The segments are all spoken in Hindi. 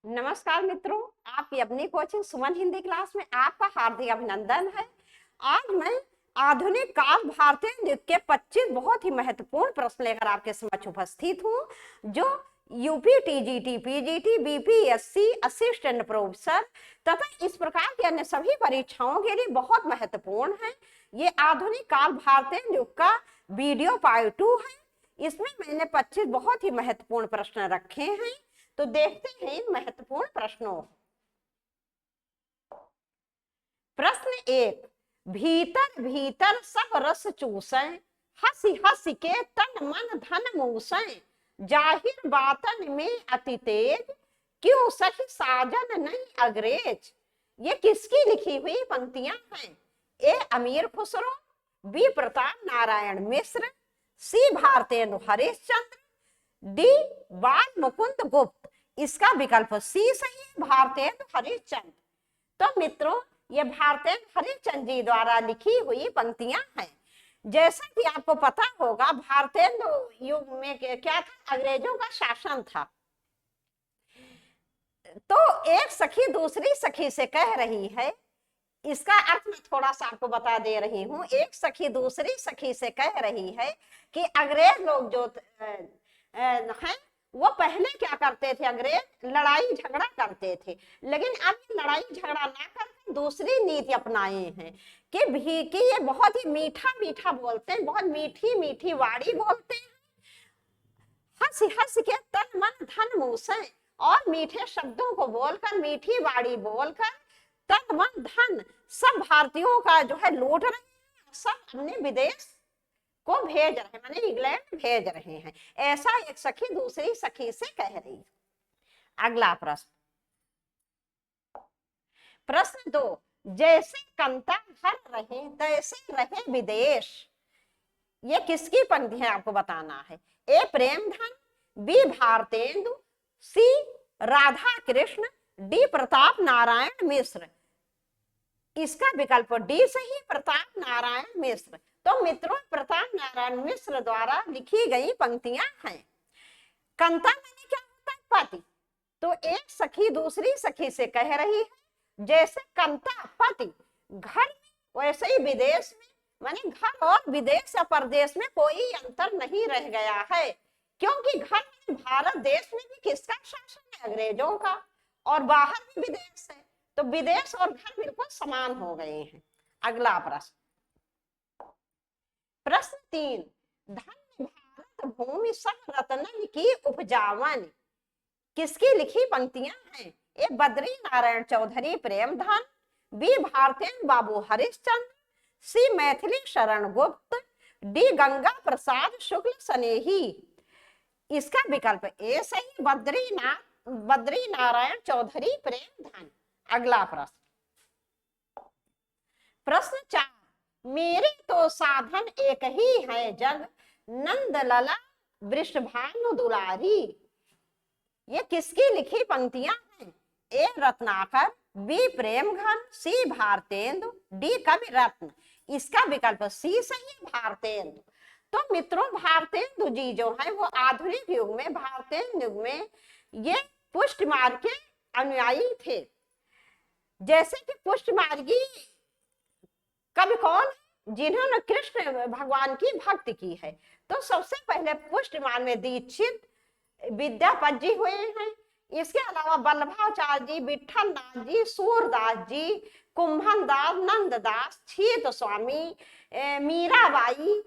नमस्कार मित्रों, आपकी अपनी कोचिंग सुमन हिंदी क्लास में आपका हार्दिक अभिनंदन है। आज मैं आधुनिक काल भारतीय नृत्य के 25 बहुत ही महत्वपूर्ण प्रश्न लेकर आपके समक्ष उपस्थित हूँ, जो UP, TGT, PGT, BPSC, assistant professor तथा इस प्रकार की अन्य सभी परीक्षाओं के लिए बहुत महत्वपूर्ण है। ये आधुनिक काल भारतीय नृत्य का वीडियो पार्ट 2 है। इसमें मैंने 25 बहुत ही महत्वपूर्ण प्रश्न रखे हैं, तो देखते हैं इन महत्वपूर्ण प्रश्नों। प्रश्न 1, भीतर भीतर सब रस चूसै, हंसी हंसी के तन मन धन मूसै, जाहिर बातन में अति तेज, क्यों सही साजन नहीं अग्रेज। ये किसकी लिखी हुई पंक्तियां हैं? ए अमीर खुसरो, बी प्रताप नारायण मिश्र, सी भारतेंदु हरिश्चंद्र, डी बाल मुकुंद गुप्त। इसका विकल्प सी सही है, भारतेंदु हरिश्चंद्र। तो मित्रों, ये भारतेंदु हरिश्चंद्र जी द्वारा लिखी हुई पंक्तियां हैं। जैसा कि आपको पता होगा, भारतेंदु युग में क्या था, अंग्रेजों का शासन था। तो एक सखी दूसरी सखी से कह रही है, इसका अर्थ मैं थोड़ा सा आपको बता दे रही हूँ। एक सखी दूसरी सखी से कह रही है कि अंग्रेज लोग जो हैं वो पहले क्या करते थे, अंग्रेज लड़ाई झगड़ा करते थे, लेकिन अब लड़ाई झगड़ा ना करके दूसरी नीति अपनाए हैं कि ये बहुत ही मीठा मीठा बोलते हैं, बहुत मीठी मीठी वाणी बोलते हैं, हंसी हंस के तन मन धन मूसै, और मीठे शब्दों को बोलकर, मीठी वाणी बोलकर तन मन धन सब भारतीयों का जो है लूट रहे हैं, सब अपने विदेश को भेज रहे हैं, माने इंग्लैंड भेज रहे हैं। ऐसा एक सखी दूसरी सखी से कह रही है। अगला प्रश्न, प्रश्न 2, जैसे कंता घर रहे तैसे रहे विदेश। ये किसकी पंक्ति है आपको बताना है। ए प्रेमधन, बी भारतेंदु, सी राधा कृष्ण, डी प्रताप नारायण मिश्र। इसका विकल्प डी सही, प्रताप नारायण मिश्र। तो मित्रों, प्रताप नारायण मिश्र द्वारा लिखी गई पंक्तियां हैं। कंता मैंने क्या होता है, पति। तो एक सखी दूसरी सखी से कह रही है, जैसे कंता पति घर में वैसे ही विदेश में, माने घर और विदेश या परदेश में कोई अंतर नहीं रह गया है, क्योंकि घर में भारत देश में भी किसका शासन है, अंग्रेजों का, और बाहर भी विदेश है, तो विदेश और घर बिल्कुल समान हो गए हैं। अगला प्रश्न, प्रश्न 3, धन्य भारत भूमि सब रत्नन की उपजावन। किसकी लिखी पंक्तियां हैं? ए बद्री नारायण चौधरी प्रेमधन, बी भारतेंदु बाबू हरिश्चंद्र, सी मैथिली शरण गुप्त, डी गंगा प्रसाद शुक्ल स्नेही। इसका विकल्प ए सही, बद्री नारायण चौधरी प्रेमधन। अगला प्रश्न, प्रश्न 4, मेरे तो साधन एक ही है जग, नंद लला वृषभानु दुलारी। ये किसकी लिखी पंक्तियां हैं? ए रत्नाकर, बी प्रेमघन, सी भारतेंदु, डी कवि रत्न। इसका विकल्प सी सही, भारतेंदु। तो मित्रों, भारतेंदु जी जो है वो आधुनिक युग में, भारतेंदु युग में ये पुष्ट मार्ग के अनुयायी थे। जैसे कि पुष्ट मार्गी कवि कौन, जिन्होंने कृष्ण भगवान की भक्ति की है। तो सबसे पहले पुष्ट मार्ग में दीक्षित विद्यापति जी हुए हैं। इसके अलावा वल्लभाचार्य जी, विठल नाथ जी, सूरदास जी, कुंभन दास, नंददास, छीत स्वामी, मीराबाई,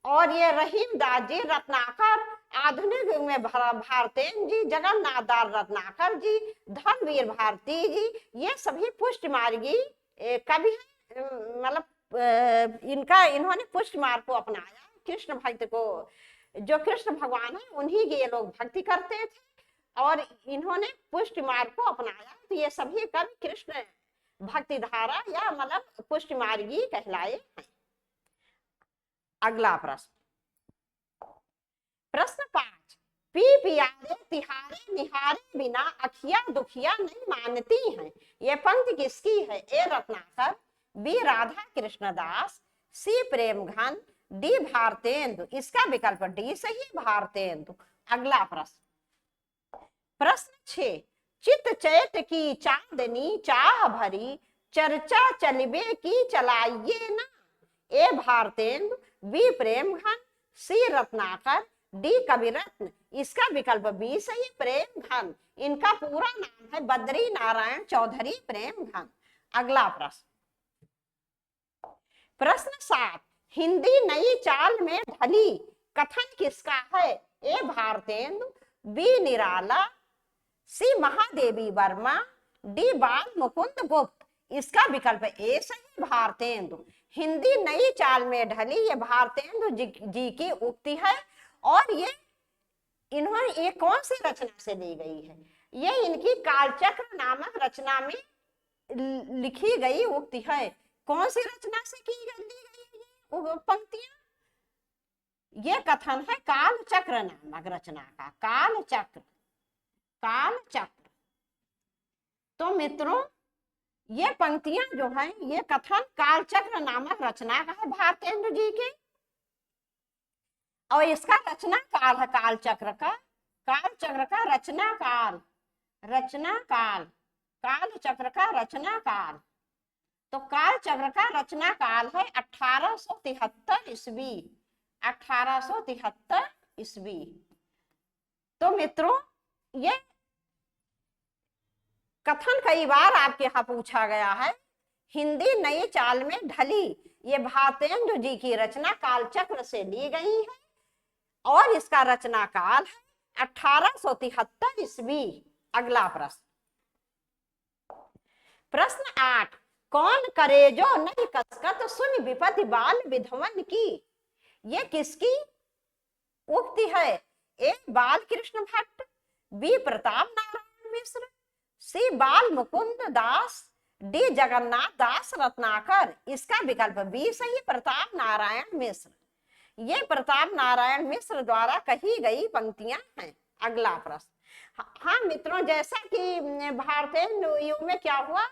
और ये रहीम दास जी, रत्नाकर, आधुनिक युग में भारतेंदु जी, जगन्नाथ दास रत्नाकर जी, धनवीर भारती जी, ये सभी पुष्ट मार्गी कवि हैं। मतलब इन्होंने पुष्ट मार्ग को अपनाया, कृष्ण भक्त को, जो कृष्ण भगवान है उन्हीं की ये लोग भक्ति करते थे, और इन्होंने पुष्ट मार्ग को अपनाया। तो ये सभी कवि कृष्ण भक्ति धारा या मतलब पुष्ट मार्गी कहलाए हैं। अगला प्रश्न, प्रश्न 5, पी पियारे तिहारे निहारे बिना अखिया दुखिया नहीं मानती हैं। ये पंक्ति किसकी है? ए रत्नाकर, बी राधा कृष्णदास, सी प्रेमघन, डी भारतेंदु। इसका विकल्प डी सही, भारतेंदु। अगला प्रश्न, प्रश्न 6, चित चैत की चांदनी चाह भरी, चर्चा चलबे की चलाइए ना। ए भारतेंदु, बी प्रेम घन, सी रत्नाकर, डी कविरत्न। इसका विकल्प बी सही, प्रेम घन। इनका पूरा नाम है बद्री नारायण चौधरी प्रेम घन। अगला प्रश्न, प्रश्न 7, हिंदी नई चाल में ढली कथन किसका है? ए भारतेंदु, बी निराला, सी महादेवी वर्मा, डी बाल मुकुंद गुप्त। इसका विकल्प ए सही, भारतेंदु। हिंदी नई चाल में ढली, ये भारतेंदु जी की उक्ति है। और ये इन्होंने ये कौन सी रचना से ली गई है? ये इनकी कालचक्र नामक रचना में लिखी गई उक्ति है। कौन सी रचना से ली गई है पंक्तियां? ये कथन है कालचक्र नामक रचना का। कालचक्र, कालचक्र। तो मित्रों, ये पंक्तियां जो हैं, ये कथन कालचक्र नामक रचना का है भारतेंदु जी की। और इसका रचना काल है कालचक्र का। कालचक्र का रचना काल, रचना काल, कालचक्र का रचना काल। तो कालचक्र का रचना काल है 1873 ईस्वी, 1873 ईस्वी। तो मित्रों, ये कथन कई बार आपके यहाँ पूछा गया है। हिंदी नई चाल में ढली, ये भारतेंदु जी की रचना कालचक्र से ली गई है और इसका रचना काल है 1873 ईस्वी। अगला प्रश्न, प्रश्न 8, कौन करे जो नहीं कसकत, सुन विपत्ति बाल विधवन की। ये किसकी उक्ति है? ए बाल कृष्ण भट्ट, बी प्रताप नारायण मिश्र, सी बाल मुकुंद दास, डी जगन्नाथ दास रत्नाकर। इसका विकल्प बी सही, प्रताप नारायण मिश्र। ये प्रताप नारायण मिश्र द्वारा कही गई पंक्तियां हैं। अगला प्रश्न, हाँ मित्रों, जैसा कि भारतेंदु युग में क्या हुआ,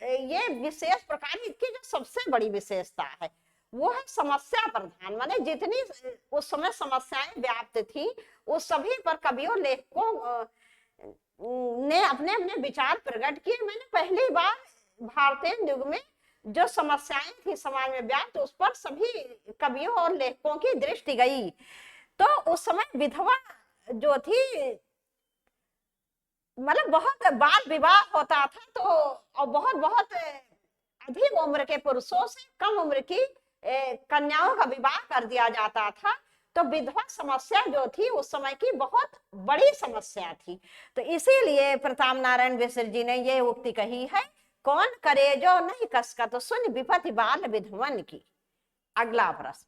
ये विशेष प्रकार इसकी जो सबसे बड़ी विशेषता है वो है समस्या प्रधान। माने जितनी उस समय समस्याएं व्याप्त थी, उस सभी पर कवियों लेखकों ने अपने अपने विचार प्रकट किए। मैंने पहली बार भारतेंदु युग में जो समस्याएं थी समाज में व्याप्त, उस पर सभी कवियों और लेखकों की दृष्टि गई। तो उस समय विधवा जो थी, मतलब बहुत बाल विवाह होता था, तो और बहुत बहुत अधिक उम्र के पुरुषों से कम उम्र की कन्याओं का विवाह कर दिया जाता था। तो विधवा समस्या जो थी उस समय की बहुत बड़ी समस्या थी। तो इसीलिए प्रताप नारायण मिश्र जी ने ये उक्ति कही है, कौन करे जो नहीं कसकत, सुन विपत्ति बाल विधवन की। अगला प्रश्न,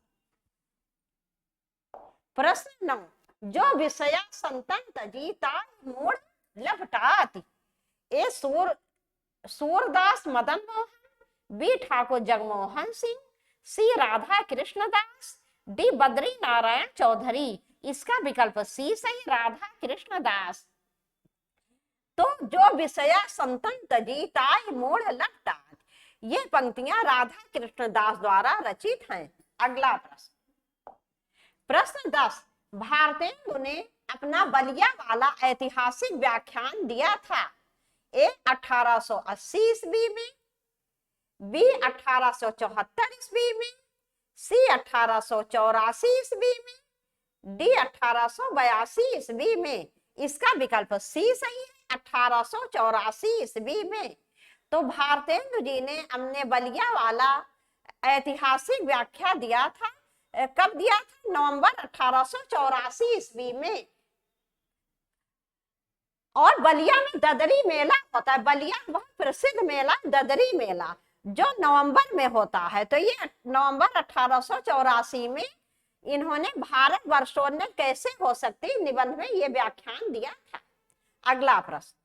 प्रश्न 9, जो विषया संतन तजीता मूढ़ लपटाती। ए सूरदास मदन मोहन, बी ठाकुर जगमोहन सिंह, सी राधा कृष्ण दास, डी बद्री नारायण चौधरी। इसका विकल्प सी सही, राधा कृष्ण दास। तो जो विषया संतन तजीता मूढ़ लपटात, ये पंक्तियां राधा कृष्ण दास द्वारा रचित हैं। अगला प्रश्न, प्रश्न 10, भारतेंदु ने अपना बलिया वाला ऐतिहासिक व्याख्यान दिया था। ए 1880 ईस्वी में, बी 1874 ईस्वी में, सी 1884 ईस्वी में, डी 1882 ईस्वी में। इसका विकल्प सी सही है, 1884 ईस्वी में। तो भारतेंदु जी ने हमने बलिया वाला ऐतिहासिक व्याख्या दिया था। कब दिया था? नवंबर 1884 ईस्वी में। और बलिया में ददरी मेला होता है। बलिया बहुत प्रसिद्ध मेला ददरी मेला जो नवंबर में होता है। तो ये नवंबर 1884 में इन्होंने भारत वर्षोन्नत कैसे हो सकती निबंध में ये व्याख्यान दिया था। अगला प्रश्न,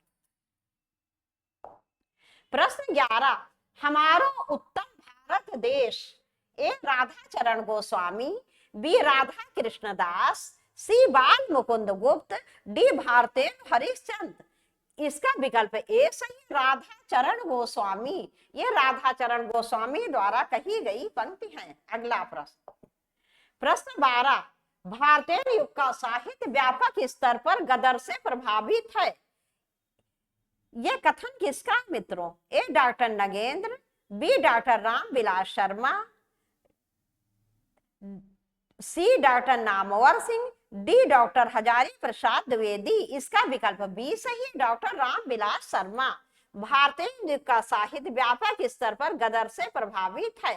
प्रश्न 11, हमारो उत्तम भारत देश। ए राधाचरण गोस्वामी, बी राधा कृष्ण दास, सी बाल मुकुंद गुप्त, डी भारतेंदु हरिश्चंद्र। इसका विकल्प ए सही, राधाचरण गोस्वामी। ये राधाचरण गोस्वामी द्वारा कही गई पंक्ति है। अगला प्रश्न, प्रश्न 12, भारतेंदु युग का साहित्य व्यापक स्तर पर गदर से प्रभावित है। ये कथन किसका है मित्रों? A doctor Nagendra, B doctor Ramvilas Sharma, C doctor Namvar Singh, D doctor Hazari Prasad Dwivedi. इसका विकल्प बी सही, डॉक्टर रामविलास शर्मा। भारतीय का साहित्य व्यापक स्तर पर गदर से प्रभावित है।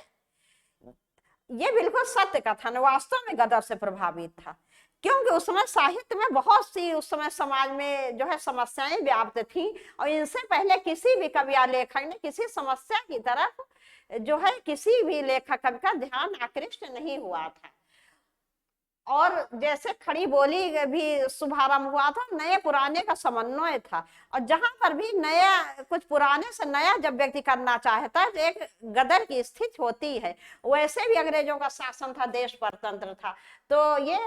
ये बिल्कुल सत्य कथन, वास्तव में गदर से प्रभावित था, क्योंकि उस समय साहित्य में बहुत सी उस समय समाज में जो है समस्याएं व्याप्त थी, और इनसे पहले किसी भी कवि या लेखक ने किसी समस्या की तरफ जो है किसी भी लेखक कवि का ध्यान आकृष्ट नहीं हुआ था। और जैसे खड़ी बोली भी शुभारंभ हुआ था, नए पुराने का समन्वय था, और जहां पर भी नया कुछ पुराने से नया जब व्यक्ति करना चाहता है तो एक गदर की स्थिति होती है। वैसे भी अंग्रेजों का शासन था, देश परतंत्र था। तो ये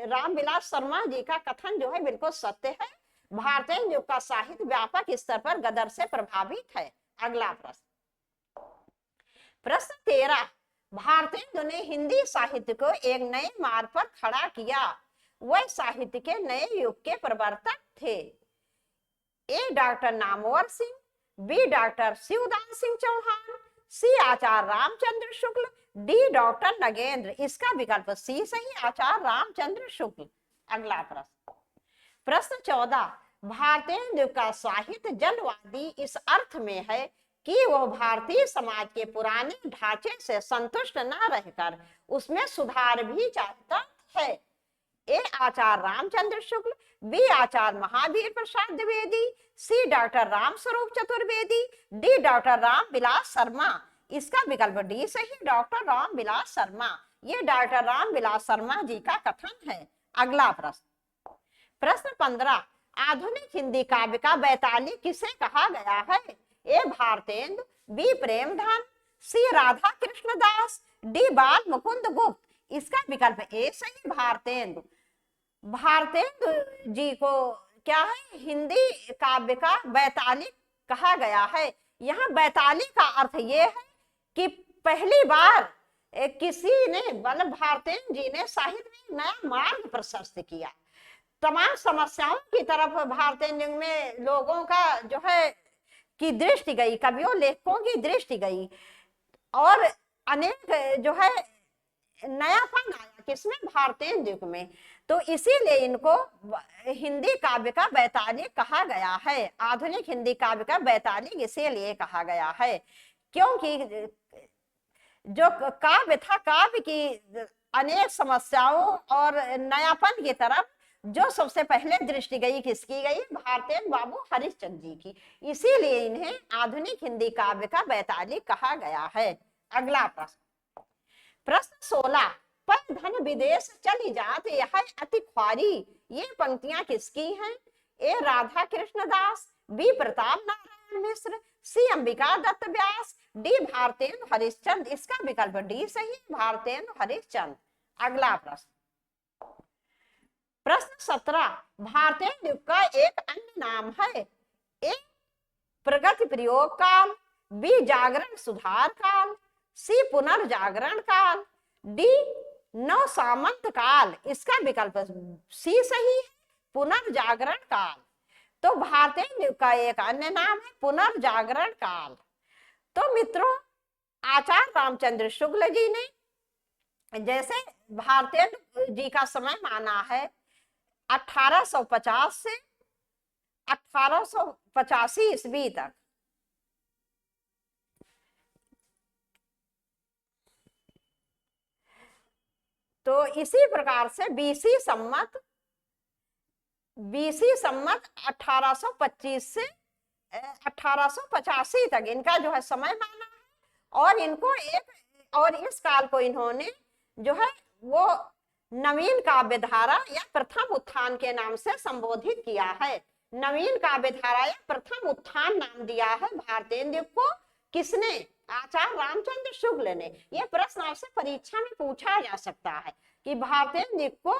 रामविलास शर्मा जी का कथन जो है बिल्कुल सत्य है। भारतीय युग का साहित्य व्यापक स्तर पर गदर से प्रभावित है। अगला प्रश्न, प्रश्न 13, भारतेंदु ने हिंदी साहित्य को एक नए मार्ग पर खड़ा किया। वह साहित्य के नए युग के प्रवर्तक थे। A doctor Namvar Singh, B doctor Shivdan Singh Chauhan, C Acharya Ramchandra Shukla, D doctor Nagendra. इसका विकल्प सी सही, आचार्य रामचंद्र शुक्ल। अगला प्रश्न, प्रश्न 14, भारतेंदु का साहित्य जनवादी इस अर्थ में है कि वह भारतीय समाज के पुराने ढांचे से संतुष्ट न रहकर उसमें सुधार भी चाहता है। ए आचार्य रामचंद्र शुक्ल, बी आचार्य महावीर प्रसाद द्विवेदी, सी doctor Ram Swaroop Chaturvedi, D doctor Ramvilas Sharma. इसका विकल्प डी सही, डॉक्टर रामविलास शर्मा। ये डॉक्टर रामविलास शर्मा जी का कथन है। अगला प्रश्न, प्रश्न 15, आधुनिक हिंदी काव्य का वैताली किसे कहा गया है? ए भारतेंदु, बी प्रेमधन, सी राधा कृष्ण दास, डी बाल मुकुंद गुप्त। इसका विकल्प ए सही, भारतेंदु। भारतेंदु जी को क्या है, हिंदी काव्य का वैताली कहा गया है। यहाँ वैताली का अर्थ ये है कि पहली बार किसी ने मतलब भारतेंदु जी ने साहित्य में नया मार्ग प्रशस्त किया। तमाम समस्याओं की तरफ भारतेंदु में लोगों का जो है की दृष्टि गई, कवियों लेखकों की दृष्टि गई, और अनेक जो है नयापन आया किसमें, भारतेंदु में। तो इसीलिए इनको हिंदी काव्य का वैताली कहा गया है। आधुनिक हिंदी काव्य का वैताली इसीलिए कहा गया है क्योंकि जो काव्य था, काव्य की अनेक समस्याओं और नयापन की तरफ जो सबसे पहले दृष्टि गई किसकी गई, भारतेंदु बाबू हरिश्चंद्र जी की। इसीलिए इन्हें आधुनिक हिंदी काव्य का वैताली कहा गया है। अगला प्रश्न, प्रश्न 16, पर धन विदेश चली जात यह अति ख्वारी। ये पंक्तियां किसकी हैं? ए राधा कृष्ण दास, बी प्रताप नारायण मिश्र, सी अंबिका दत्त व्यास, डी भारतेंदु हरिश्चंद्र। इसका विकल्प डी सही, भारतेंदु हरिश्चंद्र। अगला प्रश्न, प्रश्न 17, भारतेंदु का एक अन्य नाम है। ए प्रगति प्रयोग काल, बी जागरण सुधार काल, सी पुनर्जागरण काल, डी नव सामंत काल। इसका विकल्प सी सही है, पुनर्जागरण काल। तो भारतेंदु का एक अन्य नाम है पुनर्जागरण काल। तो मित्रों, आचार्य रामचंद्र शुक्ल जी ने जैसे भारतेंदु जी का समय माना है 1850 से 1885 ईस्वी तक। तो इसी प्रकार से बीसी सम्मत 1825 से 1885 तक इनका जो है समय माना है, और इनको एक और इस काल को इन्होंने जो है वो नवीन काव्य धारा या प्रथम उत्थान के नाम से संबोधित किया है। नवीन काव्य धारा या प्रथम उत्थान नाम दिया है भारतेंदु को। किसने? आचार्य रामचंद्र शुक्ल ने। यह प्रश्न आपसे परीक्षा में पूछा जा सकता है कि भारतेंदु को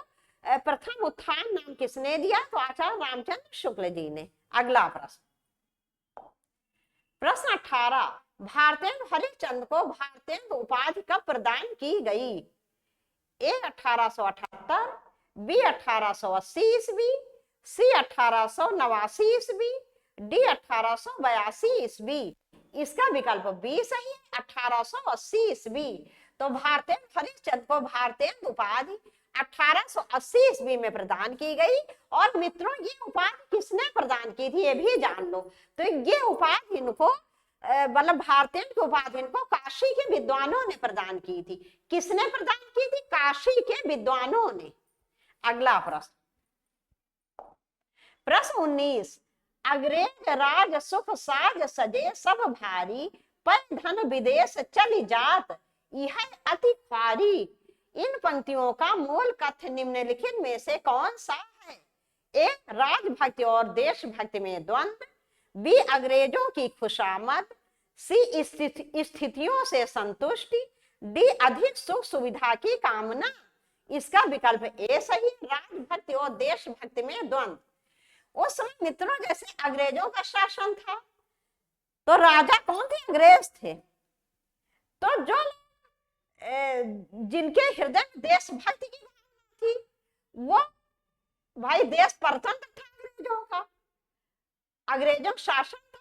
प्रथम उत्थान नाम किसने दिया? तो आचार्य रामचंद्र शुक्ल जी ने। अगला प्रश्न, प्रश्न 18, भारतेंदु हरिश्चंद्र को भारतेंदु उपाधि कब प्रदान की गई? ए 1878, बी 1880 ईस्वी, सी 1889 ईस्वी, डी 1882 ईस्वी। इसका विकल्प बी सही है, 1880 ईस्वी। तो भारतेंदु हरिश्चंद्र को भारतेंदु उपाधि 1880 ईस्वी में प्रदान की गई। और मित्रों ये उपाधि किसने प्रदान की थी ये भी जान लो। तो ये उपाधि इनको मतलब भारतेंदु की उपाधि इनको काशी के विद्वानों ने प्रदान की थी। किसने प्रदान की थी? काशी के विद्वानों ने। अगला प्रश्न, प्रश्न 19, अंग्रेज राज सुख साज सजे सब भारी, पर धन विदेश चली जात यह अति ख्वारी। इन पंक्तियों का मूल कथ्य निम्नलिखित में से कौन सा है? ए, राजभक्ति और देशभक्ति में द्वंद्व, बी, अंग्रेजों की खुशामद, सी, स्थितियों से संतुष्टि, डी, अधिक सुख सुविधा की कामना। इसका विकल्प ए सही, राजभक्ति और देशभक्ति में द्वंद्व। उस समय मित्रों जैसे अंग्रेजों का शासन था तो राजा कौन थे? अंग्रेज थे। तो जो जिनके हृदय में देशभक्ति की भावना थी वो भाई देश परतंत्र था अंग्रेजों का, अंग्रेजों का शासन था।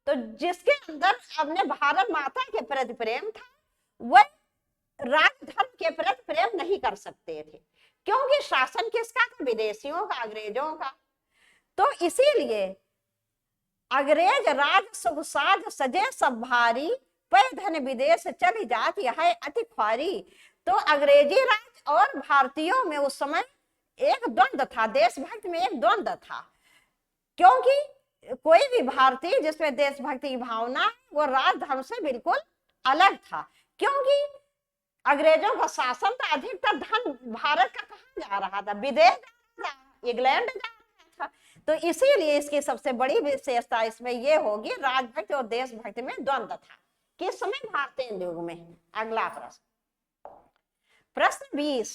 तो जिसके अंदर अपने भारत माता के प्रति प्रेम था वह राजधर्म के प्रति प्रेम नहीं कर सकते थे, क्योंकि शासन किसका था? विदेशियों का, अंग्रेजों का। तो इसीलिए अंग्रेज राज सुख साज सजे सब भारी, पै धन विदेश चली जात यह अति ख्वारी। तो अंग्रेजी राज और भारतीयों में उस समय एक द्वंद्व था, देशभक्ति में एक द्वंद्व था, क्योंकि कोई भी भारतीय जिसमें देशभक्ति की भावना वो राजधर्म से बिल्कुल अलग था। क्योंकि अंग्रेजों का शासन था, अधिकतर धन भारत का कहाँ जा रहा था? विदेश जा रहा था, इंग्लैंड जा रहा था। तो इसीलिए इसकी सबसे बड़ी विशेषता इसमें ये होगी राजभक्ति और देशभक्ति में द्वंद्व था किस समय? भारतेंदु युग में। अगला प्रश्न, प्रश्न 20,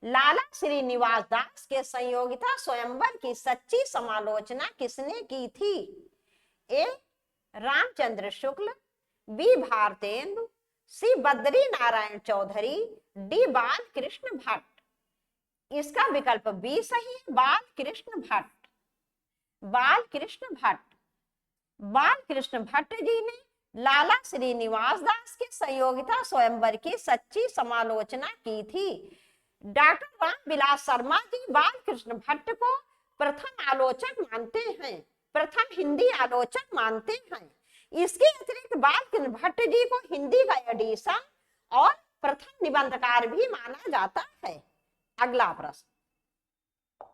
लाला श्रीनिवास दास के संयोगिता स्वयंवर की सच्ची समालोचना किसने की थी? ए, रामचंद्र शुक्ल, बी, भारतेंदु, सी, बद्री नारायण चौधरी, डी, बाल कृष्ण भट्ट। इसका विकल्प बी सही, बाल कृष्ण भट्ट। बाल कृष्ण भट्ट, बाल कृष्ण भट्ट जी ने लाला श्रीनिवास दास के संयोगिता स्वयंवर की सच्ची समालोचना की थी। डॉक्टर रामविलास शर्मा जी बाल कृष्ण भट्ट को प्रथम आलोचक मानते हैं, प्रथम हिंदी आलोचक मानते हैं। इसके अतिरिक्त बाल कृष्ण भट्ट जी को हिंदी का एडिशन और प्रथम निबंधकार भी माना जाता है। अगला प्रश्न,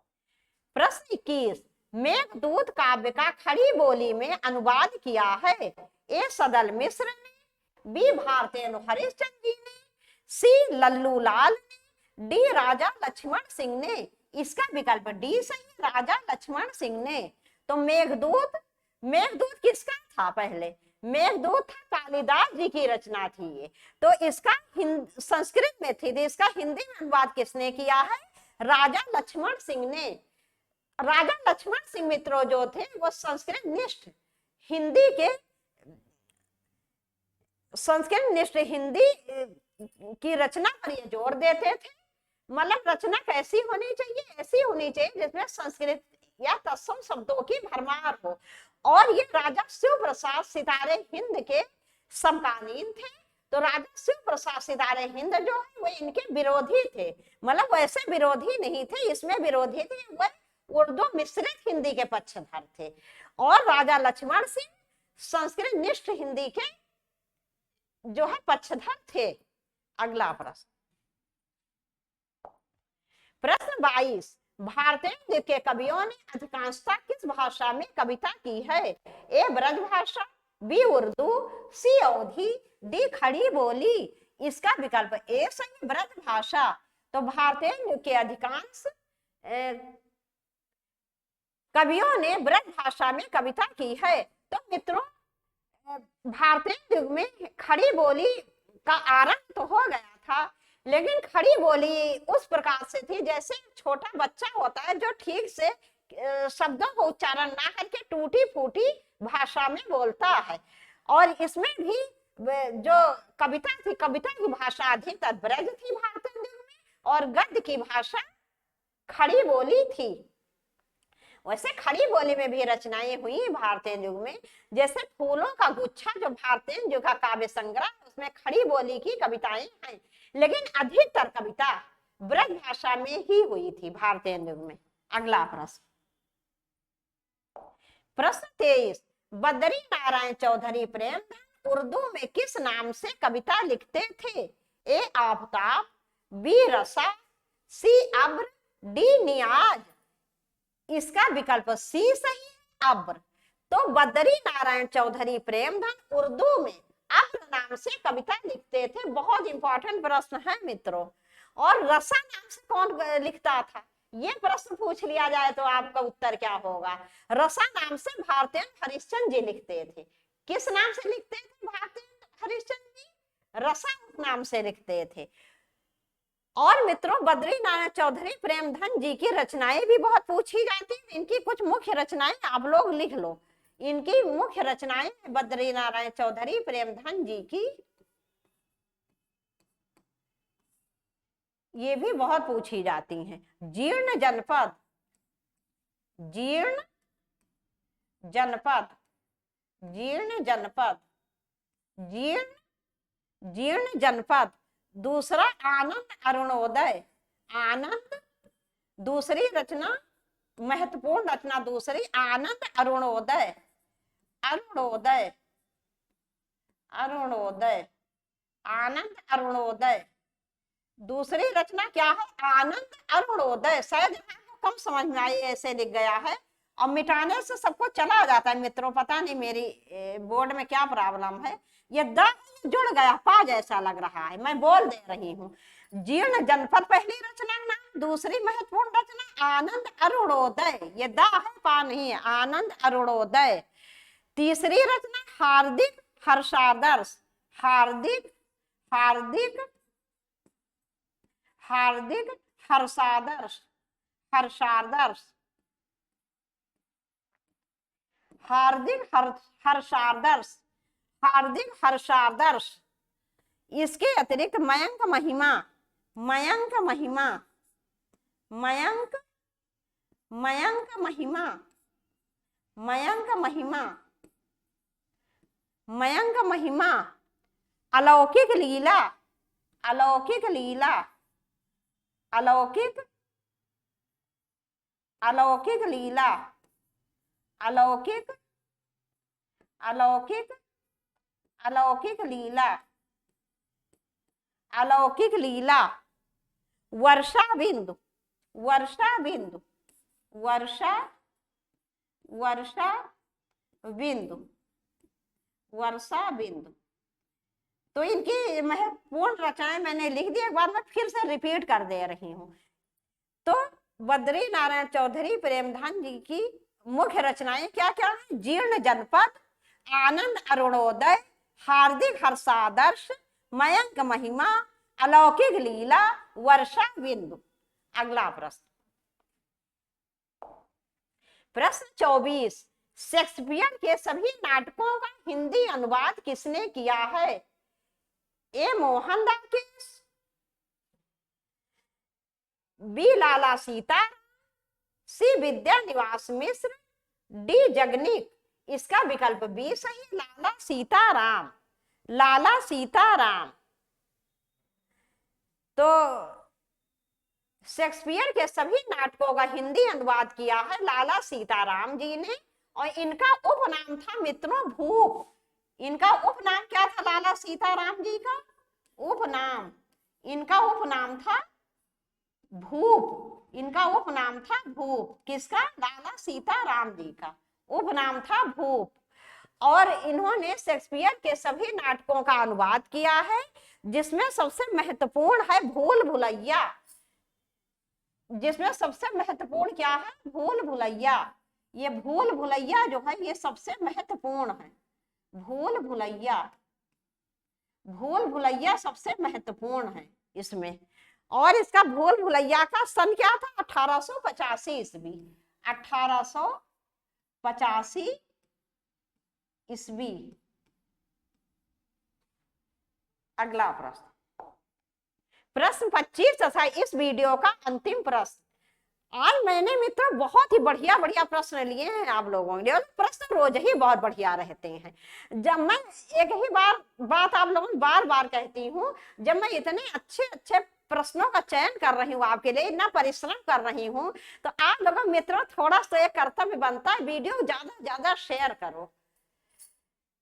प्रश्न 21, मेघदूत काव्य का खड़ी बोली में अनुवाद किया है? ए, सदल मिश्र ने, बी, भारतेंदु हरिश्चंद्र जी ने, सी, लल्लू लाल ने, डी, राजा लक्ष्मण सिंह ने। इसका विकल्प डी सही, राजा लक्ष्मण सिंह ने। तो मेघदूत, मेघदूत किसका था? पहले मेघदूत था कालिदास जी की रचना थी ये। तो इसका संस्कृत में थी, इसका हिंदी में अनुवाद किसने किया है? राजा लक्ष्मण सिंह ने। राजा लक्ष्मण सिंह मित्रों जो थे वो संस्कृत निष्ठ हिंदी के, संस्कृत निष्ठ हिंदी की रचना पर ये जोर देते थे। मतलब रचना कैसी होनी चाहिए? ऐसी होनी चाहिए जिसमें संस्कृत या तत्सम शब्दों की भरमार हो। और ये राजा शिव प्रसाद सितारे हिंद के समकालीन थे। तो राजा शिव प्रसाद सितारे हिंद जो है वो इनके विरोधी थे, मतलब वैसे विरोधी नहीं थे, इसमें विरोधी थे, वह उर्दू मिश्रित हिंदी के पक्षधर थे। और राजा लक्ष्मण सिंह संस्कृत निष्ठ हिंदी के जो है पक्षधर थे। अगला प्रश्न, प्रश्न 22, भारतेंदु के कवियों ने अधिकांशतः किस भाषा में कविता की है? ए, ब्रज भाषा, बी, उर्दू, सी, अवधी, डी, खड़ी बोली। इसका विकल्प ए सही, ब्रज भाषा। तो भारतेंदु के अधिकांश कवियों ने ब्रज भाषा में कविता की है। तो मित्रों भारतेंदु में खड़ी बोली का आरंभ तो हो गया था, लेकिन खड़ी बोली उस प्रकार से थी जैसे छोटा बच्चा होता है जो ठीक से शब्दों को उच्चारण ना करके टूटी फूटी भाषा में बोलता है। और इसमें भी जो कविता थी, कविता की भाषा अधिकतर ब्रज थी भारतेंदु में, और गद्य की भाषा खड़ी बोली थी। वैसे खड़ी बोली में भी रचनाएं हुई भारतीय युग में, जैसे फूलों का गुच्छा जो भारतीय युग का काव्य संग्रह, उसमें खड़ी बोली की कविताएं हैं, लेकिन अधिकतर कविता ब्रज भाषा में ही हुई थी भारतीय युग में। अगला प्रश्न, प्रश्न 23, बद्री नारायण चौधरी प्रेमधन उर्दू में किस नाम से कविता लिखते थे? ए आफताब, बी रसा, सी अब्र, डी नियाज। इसका विकल्प सी सही है, अब्र। तो बद्री नारायण चौधरी प्रेमधन उर्दू में अब्र नाम से कविता लिखते थे। बहुत इंपॉर्टेंट प्रश्न है मित्रों। और रसा नाम से कौन लिखता था? ये प्रश्न पूछ लिया जाए तो आपका उत्तर क्या होगा? रसा नाम से भारतीय हरिश्चंद्र जी लिखते थे। किस नाम से लिखते थे भारतीय हरिश्चंद्र जी? रसा नाम से लिखते थे। और मित्रों, बद्री नारायण चौधरी प्रेमधन जी की रचनाएं भी बहुत पूछी जाती हैं। इनकी कुछ मुख्य रचनाएं आप लोग लिख लो। इनकी मुख्य रचनाएं बद्री नारायण चौधरी प्रेमधन जी की, ये भी बहुत पूछी जाती हैं। जीर्ण जनपद, जीर्ण जनपद, जीर्ण जनपद, जीर्ण जीर्ण जनपद। दूसरा आनंद अरुणोदय, आनंद। दूसरी रचना, महत्वपूर्ण रचना दूसरी, आनंद अरुणोदय, अरुणोदय, अरुणोदय, आनंद अरुणोदय। दूसरी रचना क्या है? आनंद अरुणोदय। शायद कम समझ में आई, ऐसे लिख गया है, और मिटाने से सबको चला जाता है मित्रों। पता नहीं मेरी बोर्ड में क्या प्रॉब्लम है। ये द जुड़ गया, पा जैसा लग रहा है, मैं बोल दे रही हूँ। जीर्ण जनपद पहली रचना नाम, दूसरी महत्वपूर्ण रचना आनंद अरुणोदय। ये द है, पा नहीं है, आनंद अरुणोदय। तीसरी रचना हार्दिक हर्षादर्श, हार्दिक, हार्दिक, हार्दिक हर्षादर्श, हर्षादर्श, हार्दिक हर्षादर्श, हार्दिक हर्षादर्श। इसके अतिरिक्त मयंक महिमा, मयंक महिमा, मयंक, मयंक महिमा, मयंक महिमा, मयंक महिमा। अलौकिक लीला, अलौकिक लीला, अलौकिक, अलौकिक लीला, अलौकिक, अलौकिक, अलौकिक लीला, अलौकिक लीला। वर्षा बिंदु, वर्षा बिंदु, वर्षा, वर्षा बिंदु, वर्षा बिंदु। तो इनकी महत्वपूर्ण रचनाएं मैंने लिख दी, एक बार मैं फिर से रिपीट कर दे रही हूँ। तो बद्री नारायण चौधरी प्रेमधन जी की मुख्य रचनाएं क्या क्या है? जीर्ण जनपद, आनंद अरुणोदय, हार्दिक हर्षादर्श, मयंक महिमा, अलौकिक लीला, वर्षा बिंदु। अगला प्रश्न, प्रश्न 24, शेक्सपियर के सभी नाटकों का हिंदी अनुवाद किसने किया है? ए मोहनदास, बी लाला सीता, सी विद्यानिवास मिश्र, डी जगनीक। इसका विकल्प बी सही, लाला सीताराम, लाला सीताराम। तो शेक्सपियर के सभी नाटकों का हिंदी अनुवाद किया है लाला सीताराम जी ने, और इनका उपनाम था मित्रों भूप। इनका उपनाम क्या था लाला सीताराम जी का? उपनाम, इनका उपनाम था भूप, इनका उपनाम था भूप। किसका? लाला सीताराम जी का उपनाम था भूप। और इन्होंने शेक्सपियर के सभी नाटकों का अनुवाद किया है, जिसमें सबसे महत्वपूर्ण है भूल भुलैया, जिसमें सबसे महत्वपूर्ण क्या है? भूल भुलैया। ये भूल भुलैया जो है ये सबसे महत्वपूर्ण है, भूल भुलैया, भूल भुलैया सबसे महत्वपूर्ण है इसमें। और इसका भूल भुलैया का सन क्या था? 1885 ईस्वी, 1885 ईस्वी। अगला प्रश्न, प्रश्न 25 तथा इस वीडियो का अंतिम प्रश्न, आज मैंने मित्रों बहुत ही बढ़िया बढ़िया प्रश्न लिए हैं आप लोगों के लिए, और प्रश्न रोज ही बहुत बढ़िया रहते हैं। जब मैं एक ही बात आप लोगों को बार बार कहती हूँ, जब मैं इतने अच्छे अच्छे प्रश्नों का चयन कर रही हूँ आपके लिए, इतना परिश्रम कर रही हूँ, तो आप लोगों मित्रों थोड़ा सा एक कर्तव्य बनता है, वीडियो ज्यादा ज्यादा शेयर करो।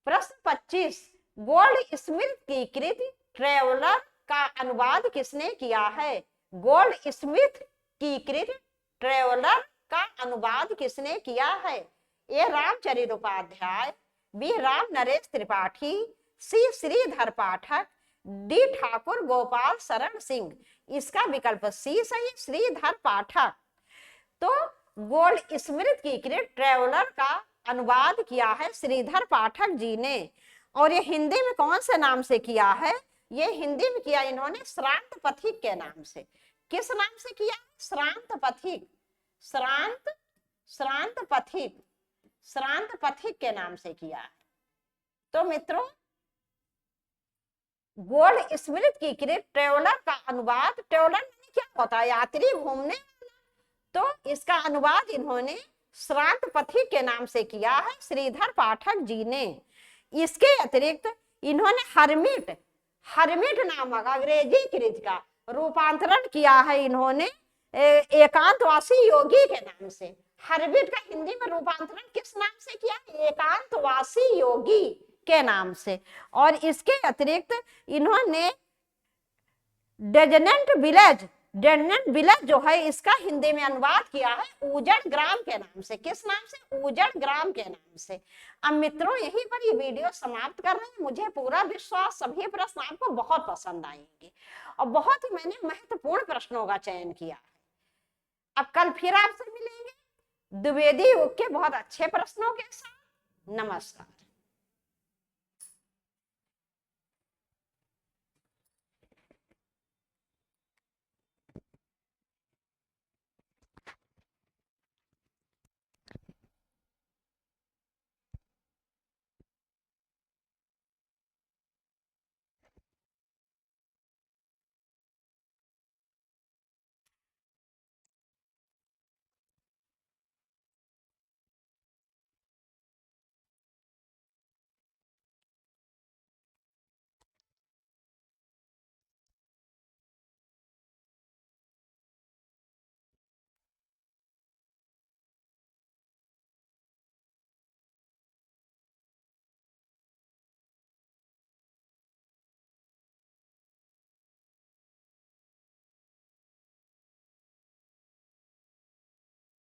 प्रश्न 25, गोल्ड स्मिथ की कृति ट्रेवलर का अनुवाद किसने किया है? गोल्ड स्मिथ की कृति ट्रेवलर का अनुवाद किसने किया है? ए रामचरित उपाध्याय, बी राम नरेश त्रिपाठी, सी श्रीधर पाठक, डी ठाकुर गोपाल शरण सिंह। इसका विकल्प सी सही, श्रीधर पाठक। तो गोल्ड स्मिथ की कृति ट्रेवलर का अनुवाद किया है श्रीधर पाठक जी ने। और ये हिंदी में कौन से नाम से किया है? ये हिंदी में किया इन्होंने श्रांत पथिक के नाम से। किस नाम से किया? श्रांत पथिक, श्रांत पथिक, श्रांत पथिक के नाम से किया है। तो मित्रों गोल्ड स्मिथ की कृति ट्रेवलर का अनुवाद, ट्रेवलर क्या होता है? यात्री, घूमने वाला। तो इसका अनुवाद इन्होंने श्रांत पथिक के नाम से किया है श्रीधर पाठक जी ने। इसके अतिरिक्त इन्होंने हरमिट नामक अंग्रेजी कृति का रूपांतरण किया है इन्होंने एकांतवासी योगी के नाम से। हरमिट का हिंदी में रूपांतरण किस नाम से किया? एकांतवासी योगी के नाम से। और इसके अतिरिक्त इन्होंने डेजनेंट विलेज जो है, इसका हिंदी में अनुवाद किया है उजड़ ग्राम के नाम से। किस नाम से? उजड़ ग्राम के नाम से। अब मित्रों यहीं पर ये वीडियो समाप्त कर रहे हैं। मुझे पूरा विश्वास सभी प्रश्न आपको बहुत पसंद आएंगे, और बहुत ही मैंने महत्वपूर्ण प्रश्नों का चयन किया है। अब कल फिर आपसे मिलेंगे द्विवेदी युग के बहुत अच्छे प्रश्नों के साथ। नमस्कार।